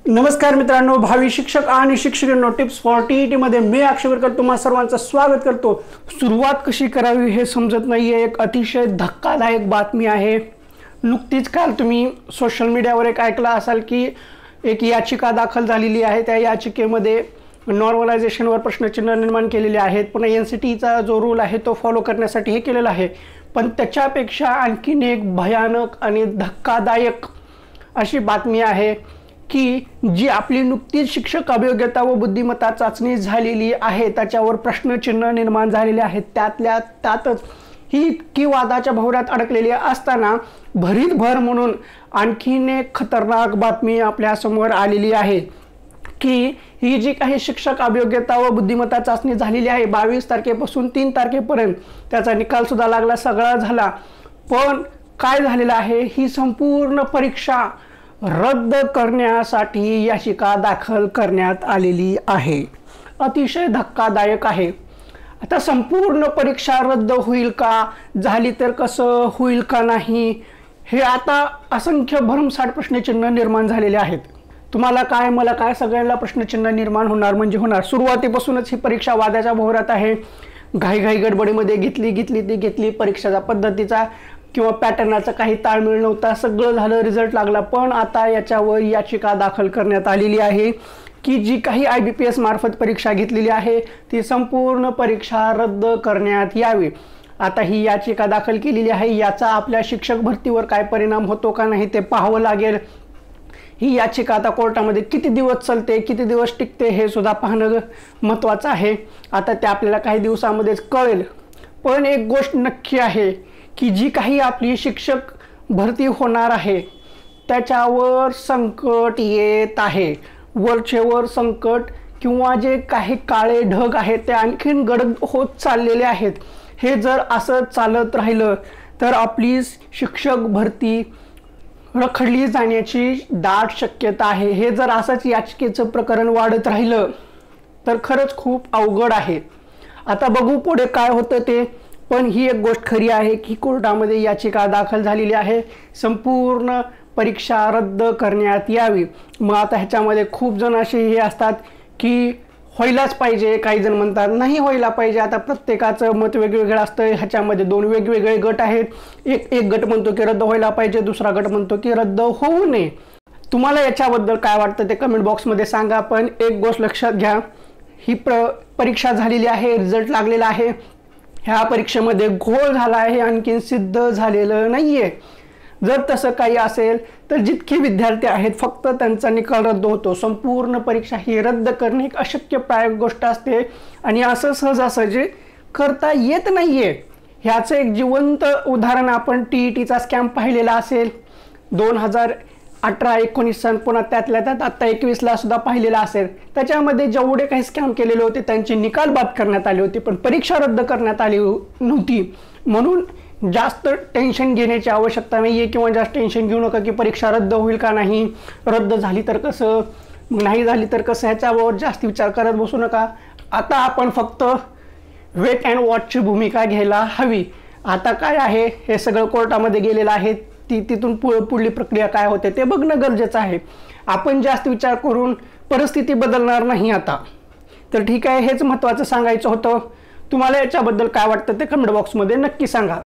नमस्कार मित्रांनो, भावी शिक्षक आणि शिक्षकांनो, टिप्स फॉर टीईटी मध्ये मी अक्षय तुम्हा सर्वांचं स्वागत करतो। सुरुवात कशी करावी हे समजत नाहीये। एक अतिशय धक्कादायक बातमी आहे। नुकतीच काल तुम्ही सोशल मीडियावर एक ऐकला असाल की एक याचिका दाखल झालेली आहे। त्या याचिकेमध्ये नॉर्मलायझेशनवर प्रश्नचिन्ह निर्माण केलेले आहेत। पुन्हा एनसीटीचा जो रूल आहे तो फॉलो करण्यासाठी हे केलेलं आहे। पण त्याच्यापेक्षा आणखीन एक भयानक आणि धक्कादायक अशी बातमी आहे की जी आपली नुकतीच शिक्षक अभियोग्यता व बुद्धिमत्ता चाचणी झालेली आहे त्याच्यावर प्रश्नचिन्ह निर्माण झालेले आहेत। त्यातल्या त्यातच ही इतकी वादाच्या भोवऱ्यात अडकलेली असताना भरीत भर म्हणून आणखीन एक खतरनाक बातमी आपल्या समोर आलेली आहे की ही जी काही शिक्षक अभियोग्यता व बुद्धिमत्ता चाचणी झालेली आहे 22 तारखेपासून 3 तारखेपर्यंत त्याचा निकाल सुद्धा लागला, सगळा झाला। पण काय झालेलं आहे, ही संपूर्ण परीक्षा रद्द करण्यासाठी याचिका दाखल करण्यात आलेली आहे। अतिशय धक्कादायक आहे। आता संपूर्ण परीक्षा रद्द होईल का, झाली तर कसं होईल का नाही, हे आता असंख्य भरमसाठ प्रश्नचिन्ह निर्माण झालेले आहेत। तुम्हाला काय, मला काय, सगळ्यांना प्रश्नचिन्ह निर्माण होणार म्हणजे होणार। सुरुवातीपासूनच ही परीक्षा वादाच्या भोवऱ्यात आहे। घाई गडबडीमध्ये घेतली परीक्षेच्या पद्धतीचा किंवा पॅटर्नचा काही ताळमेळ नव्हता, सगळं झालं, रिझल्ट लागला। पण आता याच्यावर याचिका दाखल करण्यात आलेली आहे की जी काही IBPS मार्फत परीक्षा घेतलेली आहे ती संपूर्ण परीक्षा रद्द करण्यात यावी। आता ही याचिका दाखल केलेली आहे, याचा आपल्या शिक्षक भरतीवर काय परिणाम होतो का नाही ते पाहावं लागेल। ही याचिका आता कोर्टामध्ये किती दिवस चालते, किती दिवस टिकते हे सुद्धा पाहणं महत्त्वाचं आहे। आता ते आपल्याला काही दिवसांमध्येच कळेल। पण एक गोष्ट नक्की आहे की जी काही आपली शिक्षक भरती होणार आहे त्याच्यावर संकट येत आहे। वरचेवर संकट किंवा जे काही काळे ढग आहेत ते आणखीन गडद होत चाललेले आहेत। हे जर असं चालत राहिलं तर आपली शिक्षक भरती रखडली जाण्याची दाट शक्यता आहे। हे जर असंच याचिकेचं प्रकरण वाढत राहिलं तर खरंच खूप अवघड आहे। आता बघू पुढे काय होतं ते। पण ही एक गोष्ट खरी आहे की कोर्टामध्ये याचिका दाखल झालेली आहे, संपूर्ण परीक्षा रद्द करण्यात यावी। मग आता ह्याच्यामध्ये खूप जण असे हे असतात की व्हायलाच पाहिजे, काही जण म्हणतात नाही व्हायला पाहिजे। आता प्रत्येकाचं मत वेगवेगळं असतं। ह्याच्यामध्ये दोन वेगवेगळे गट आहेत। एक गट म्हणतो की रद्द व्हायला पाहिजे, दुसरा गट म्हणतो की रद्द होऊ नये। तुम्हाला याच्याबद्दल काय वाटतं ते कमेंट बॉक्समध्ये सांगा। पण एक गोष्ट लक्षात घ्या, ही परीक्षा झालेली आहे, रिझल्ट लागलेला आहे। ह्या परीक्षेमध्ये घोळ झाला आहे, आणखीन सिद्ध झालेलं नाहीये। जर तसं काही असेल तर जितके विद्यार्थी आहेत फक्त त्यांचा निकाल रद्द होतो। संपूर्ण परीक्षा ही रद्द करणे एक अशक्यप्राय गोष्ट असते आणि असं सहजासहजी करता येत नाहीये। ह्याचं एक जिवंत उदाहरण आपण TETचा स्कॅम पाहिलेला असेल 2018-19 पुन्हा त्यातल्या त्यात आता 21ला सुद्धा पाहिलेला असेल। त्याच्यामध्ये जेवढे काही स्कॅम केलेले होते त्यांचे निकाल बाद करण्यात आले होते पण परीक्षा रद्द करण्यात आली नव्हती। म्हणून जास्त टेन्शन घेण्याची आवश्यकता नाहीये किंवा जास्त टेन्शन घेऊ नका की परीक्षा रद्द होईल का नाही, रद्द झाली तर कसं, नाही झाली तर कसं, ह्याच्यावर जास्त विचार करत बसू नका। आता आपण फक्त वेट अँड वॉचची भूमिका घ्यायला हवी। आता काय आहे, हे सगळं कोर्टामध्ये गेलेलं आहे, तिथून पुढली प्रक्रिया काय होते ते बघणं गरजेचं आहे। आपण जास्त विचार करून परिस्थिती बदलणार नाही आता। तर ठीक आहे, हेच महत्त्वाचं सांगायचं होतं। तुम्हाला याच्याबद्दल काय वाटतं ते कमेंट बॉक्समध्ये नक्की सांगा।